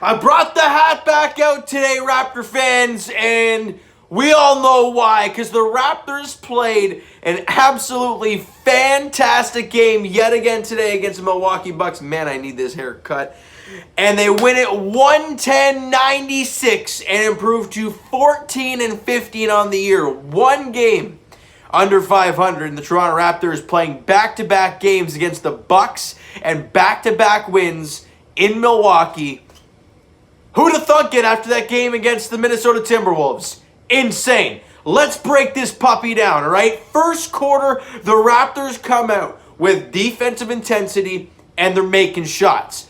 I brought the hat back out today, Raptor fans, and we all know why, because the Raptors played an absolutely fantastic game yet again today against the Milwaukee Bucks. Man, I need this haircut. And they win it 110-96 and improve to 14-15 on the year. One game under 500, and the Toronto Raptors playing back-to-back games against the Bucks and back-to-back wins in Milwaukee. Who'd have thunk it after that game against the Minnesota Timberwolves? Insane. Let's break this puppy down, all right? First quarter, the Raptors come out with defensive intensity, and they're making shots.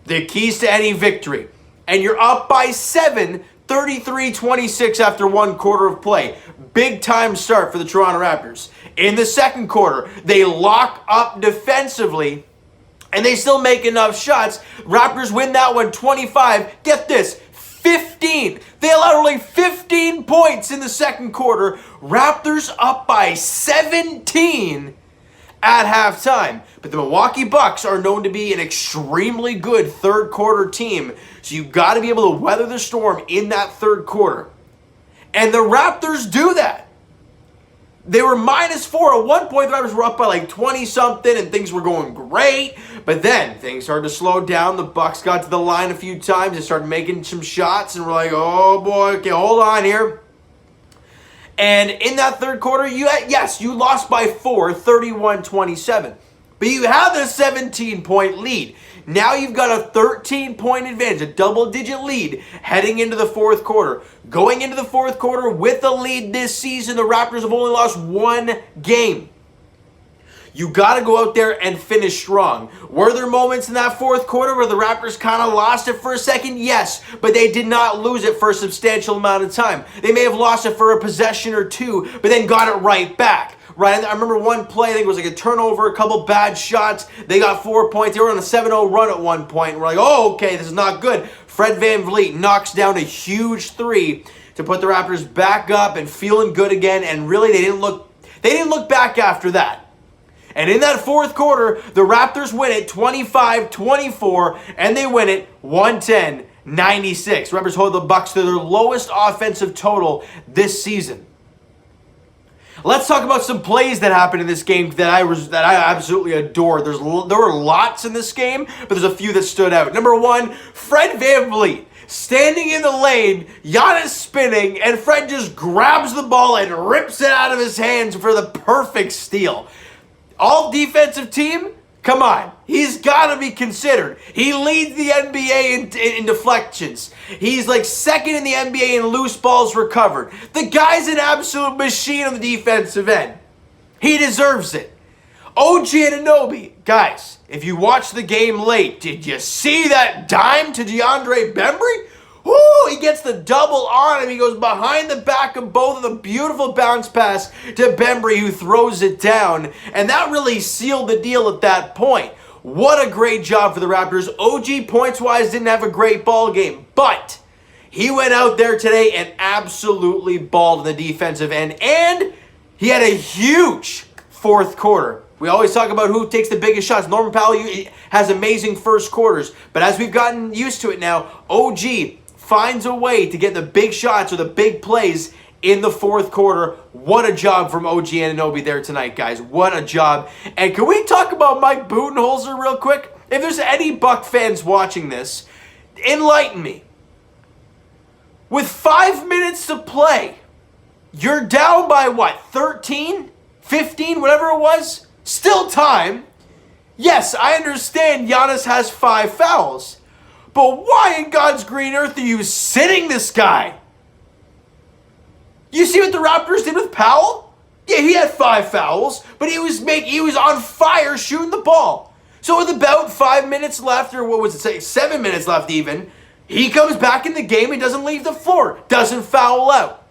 The keys to any victory. And you're up by 7, 33-26 after one quarter of play. Big time start for the Toronto Raptors. In the second quarter, they lock up defensively, and they still make enough shots. Raptors win that one 25. Get this, 15. They allowed only 15 points in the second quarter. Raptors up by 17 at halftime. But the Milwaukee Bucks are known to be an extremely good third quarter team. So you've got to be able to weather the storm in that third quarter. And the Raptors do that. They were -4. At one point, the Raptors were up by like 20-something, and things were going great. But then, things started to slow down. The Bucks got to the line a few times. They started making some shots, and we're like, oh boy, okay, hold on here. And in that third quarter, you lost by 4, 31-27. But you have a 17-point lead. Now you've got a 13-point advantage, a double-digit lead heading into the fourth quarter. Going into the fourth quarter with a lead this season, the Raptors have only lost one game. You got to go out there and finish strong. Were there moments in that fourth quarter where the Raptors kind of lost it for a second? Yes, but they did not lose it for a substantial amount of time. They may have lost it for a possession or two, but then got it right back. Right, I remember one play, I think it was like a turnover, a couple bad shots. They got 4 points. They were on a 7-0 run at one point. And we're like, oh, okay, this is not good. Fred Vanvleet knocks down a huge three to put the Raptors back up and feeling good again. And really, they didn't look back after that. And in that fourth quarter, the Raptors win it 25-24, and they win it 110-96. Raptors hold the Bucks to their lowest offensive total this season. Let's talk about some plays that happened in this game that I absolutely adored. There were lots in this game, but there's a few that stood out. Number one, Fred Vanvleet standing in the lane, Giannis spinning, and Fred just grabs the ball and rips it out of his hands for the perfect steal. All defensive team, come on. He's got to be considered. He leads the NBA in deflections. He's like second in the NBA in loose balls recovered. The guy's an absolute machine on the defensive end. He deserves it. OG Anunoby, guys, if you watched the game late, did you see that dime to DeAndre Bembry? Woo, he gets the double on him. He goes behind the back of both of them. Beautiful bounce pass to Bembry, who throws it down. And that really sealed the deal at that point. What a great job for the Raptors. OG, points-wise, didn't have a great ball game, but he went out there today and absolutely balled in the defensive end, and he had a huge fourth quarter. We always talk about who takes the biggest shots. Norman Powell has amazing first quarters, but as we've gotten used to it now, OG finds a way to get the big shots or the big plays in the fourth quarter. What a job from OG Anunoby there tonight, guys. What a job. And can we talk about Mike Budenholzer real quick? If there's any Buck fans watching this, enlighten me. With 5 minutes to play, you're down by what, 13? 15? Whatever it was? Still time. Yes, I understand Giannis has 5 fouls. But why in God's green earth are you sitting this guy? You see what the Raptors did with Powell? Yeah, he had 5 fouls, but he was on fire shooting the ball. So with about 5 minutes left, or what was it, say 7 minutes left even, he comes back in the game and doesn't leave the floor, doesn't foul out.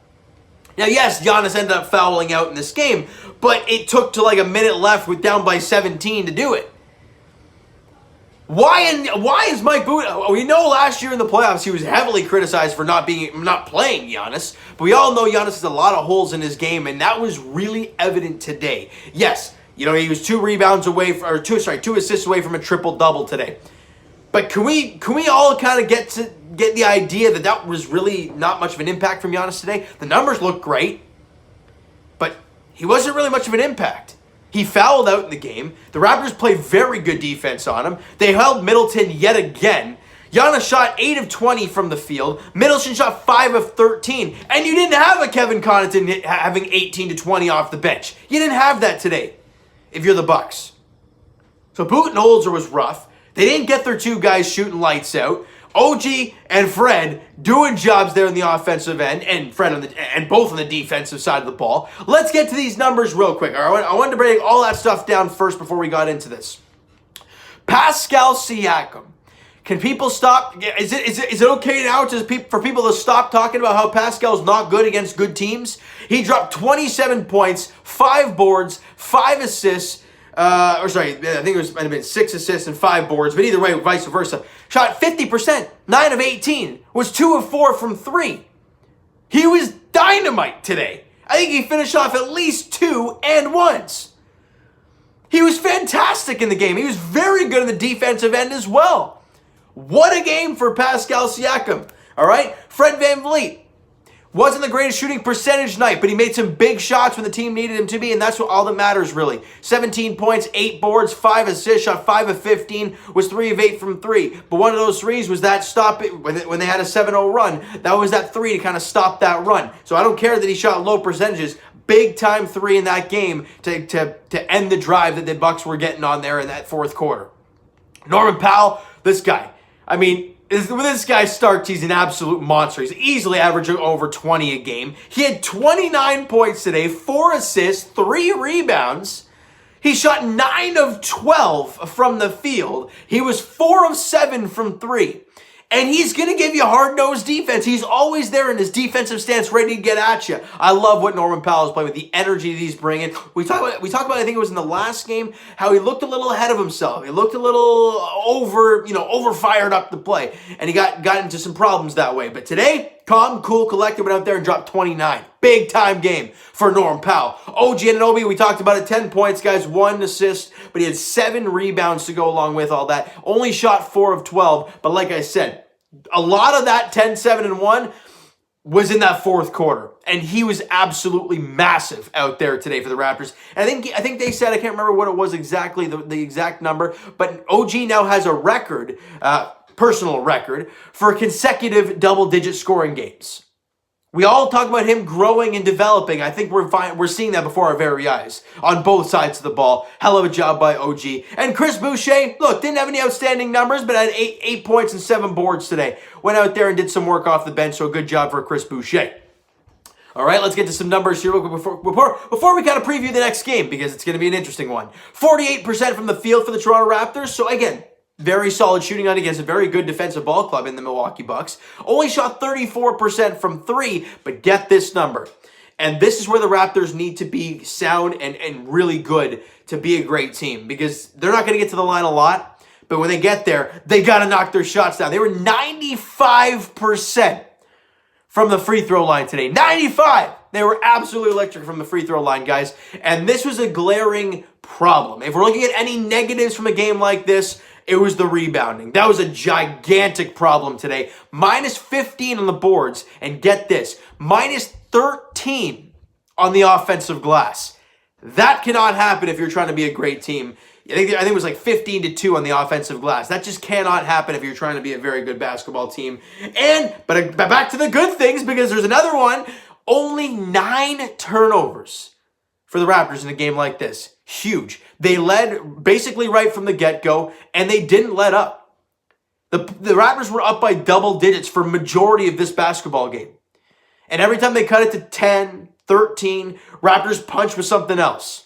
Now, yes, Giannis ended up fouling out in this game, but it took to like a minute left with down by 17 to do it. Why is Mike Budenholzer? We know last year in the playoffs he was heavily criticized for not playing Giannis, but we all know Giannis has a lot of holes in his game, and that was really evident today. Yes, he was 2 assists away from a triple-double today. But can we all kind of get the idea that that was really not much of an impact from Giannis today? The numbers look great, but he wasn't really much of an impact. He fouled out in the game. The Raptors played very good defense on him. They held Middleton yet again. Giannis shot 8 of 20 from the field. Middleton shot 5 of 13. And you didn't have a Kevin Connaughton having 18 to 20 off the bench. You didn't have that today if you're the Bucks. So Budenholzer was rough. They didn't get their two guys shooting lights out. OG and Fred doing jobs there in the offensive end, and Fred and both on the defensive side of the ball. Let's get to these numbers real quick. All right? I wanted to break all that stuff down first before we got into this. Pascal Siakam. Can people stop? Is it okay now for people to stop talking about how Pascal's not good against good teams? He dropped 27 points, 5 boards, 5 assists. I think might have been 6 assists and 5 boards, but either way, vice versa. Shot 50%, 9 of 18, was 2 of 4 from 3. He was dynamite today. I think he finished off at least 2 and 1s. He was fantastic in the game. He was very good in the defensive end as well. What a game for Pascal Siakam. All right, Fred VanVleet. Wasn't the greatest shooting percentage night, but he made some big shots when the team needed him to be, and that's what all that matters, really. 17 points, 8 boards, 5 assists, shot 5 of 15, was 3 of 8 from 3. But one of those threes was that stop it when they had a 7-0 run. That was that 3 to kind of stop that run. So I don't care that he shot low percentages. Big time 3 in that game to end the drive that the Bucks were getting on there in that fourth quarter. Norman Powell, this guy. I mean, when this guy starts, he's an absolute monster. He's easily averaging over 20 a game. He had 29 points today, 4 assists, 3 rebounds. He shot 9 of 12 from the field. He was 4 of 7 from 3. And he's going to give you hard-nosed defense. He's always there in his defensive stance, ready to get at you. I love what Norman Powell is playing with, the energy that he's bringing. We talked about, I think it was in the last game, how he looked a little ahead of himself. He looked a little over-fired up the play. And he got into some problems that way. But today, calm, cool, collected, went out there and dropped 29. Big-time game for Norman Powell. OG Anunoby, we talked about it, 10 points, guys, 1 assist, but he had 7 rebounds to go along with all that. Only shot 4 of 12, but like I said, a lot of that 10, 7, and 1 was in that fourth quarter. And he was absolutely massive out there today for the Raptors. And I think they said, I can't remember what it was exactly, the exact number, but OG now has a record, personal record, for consecutive double-digit scoring games. We all talk about him growing and developing. I think we're seeing that before our very eyes on both sides of the ball. Hell of a job by OG. And Chris Boucher, look, didn't have any outstanding numbers, but had 8 points and 7 boards today. Went out there and did some work off the bench, so a good job for Chris Boucher. All right, let's get to some numbers here before we kind of preview the next game, because it's going to be an interesting one. 48% from the field for the Toronto Raptors. So again, very solid shooting night against a very good defensive ball club in the Milwaukee Bucks. Only shot 34% from 3, but get this number. And this is where the Raptors need to be sound and really good to be a great team, because they're not going to get to the line a lot, but when they get there, they got to knock their shots down. They were 95% from the free throw line today. 95! They were absolutely electric from the free throw line, guys. And this was a glaring problem. If we're looking at any negatives from a game like this, it was the rebounding. That was a gigantic problem today. Minus 15 on the boards. And get this, minus 13 on the offensive glass. That cannot happen if you're trying to be a great team. I think it was like 15-2 on the offensive glass. That just cannot happen if you're trying to be a very good basketball team. But back to the good things, because there's another one. Only 9 turnovers for the Raptors in a game like this. Huge. They led basically right from the get-go, and they didn't let up. The Raptors were up by double digits for majority of this basketball game. And every time they cut it to 10, 13, Raptors punch with something else.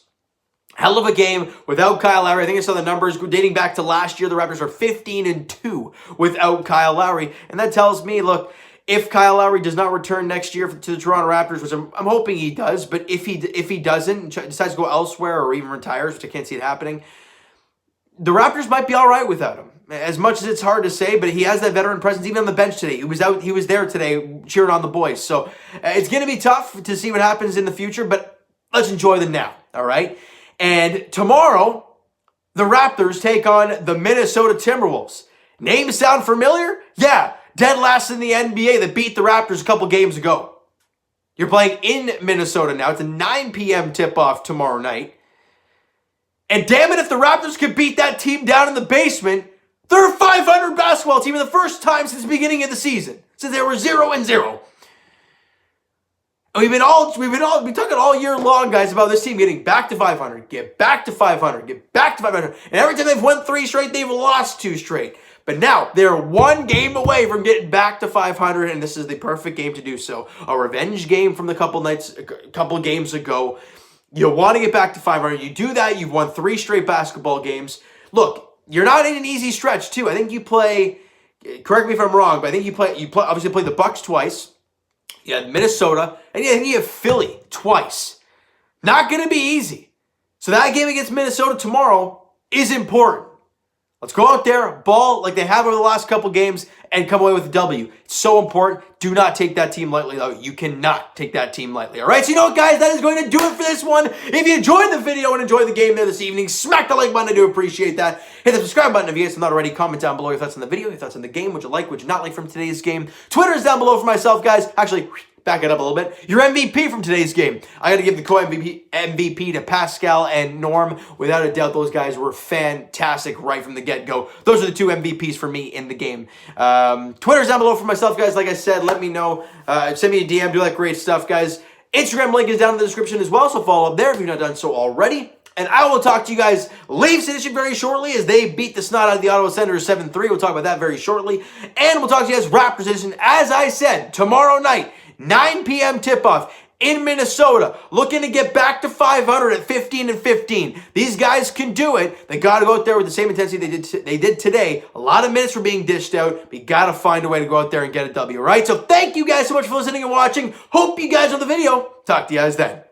Hell of a game without Kyle Lowry. I think I saw the numbers dating back to last year. The Raptors are 15-2 without Kyle Lowry. And that tells me, look, if Kyle Lowry does not return next year to the Toronto Raptors, which I'm hoping he does, but if he doesn't, decides to go elsewhere or even retires, which I can't see it happening, the Raptors might be all right without him. As much as it's hard to say, but he has that veteran presence even on the bench today. He was there today cheering on the boys. So it's going to be tough to see what happens in the future, but let's enjoy the now, all right? And tomorrow, the Raptors take on the Minnesota Timberwolves. Names sound familiar? Yeah, dead last in the NBA that beat the Raptors a couple games ago. You're playing in Minnesota now. It's a 9 p.m. tip-off tomorrow night. And damn it, if the Raptors could beat that team down in the basement, they're a 500 basketball team for the first time since the beginning of the season. Since they were 0-0. We've been talking all year long, guys, about this team getting back to 500, get back to 500, get back to 500. And every time they've won 3 straight, they've lost 2 straight. But now they're 1 game away from getting back to 500, and this is the perfect game to do so. A revenge game from a couple games ago. You want to get back to 500. You do that, you've won 3 straight basketball games. Look, you're not in an easy stretch, too. I think you play, correct me if I'm wrong, but I think you obviously play the Bucks twice. You had Minnesota, and I think you have Philly twice. Not going to be easy. So that game against Minnesota tomorrow is important. Let's go out there, ball like they have over the last couple games, and come away with a W. It's so important. Do not take that team lightly, though. You cannot take that team lightly. All right, so you know what, guys? That is going to do it for this one. If you enjoyed the video and enjoyed the game there this evening, smack the like button. I do appreciate that. Hit the subscribe button if you guys have not already. Comment down below your thoughts on the video, your thoughts on the game. Would you like, would you not like from today's game? Twitter is down below for myself, guys. Actually, back it up a little bit. Your MVP from today's game. I got to give the co-MVP to Pascal and Norm. Without a doubt, those guys were fantastic right from the get-go. Those are the 2 MVPs for me in the game. Twitter's down below for myself, guys. Like I said, let me know. Send me a DM. Do that great stuff, guys. Instagram link is down in the description as well, so follow up there if you've not done so already. And I will talk to you guys Leafs edition very shortly as they beat the snot out of the Ottawa Senators 7-3. We'll talk about that very shortly. And we'll talk to you guys Raptors edition, as I said, tomorrow night. 9 p.m. tip-off in Minnesota, looking to get back to 500 at 15-15. These guys can do it. They got to go out there with the same intensity they did today. A lot of minutes were being dished out. We got to find a way to go out there and get a W, right? So thank you guys so much for listening and watching. Hope you guys on the video. Talk to you guys then.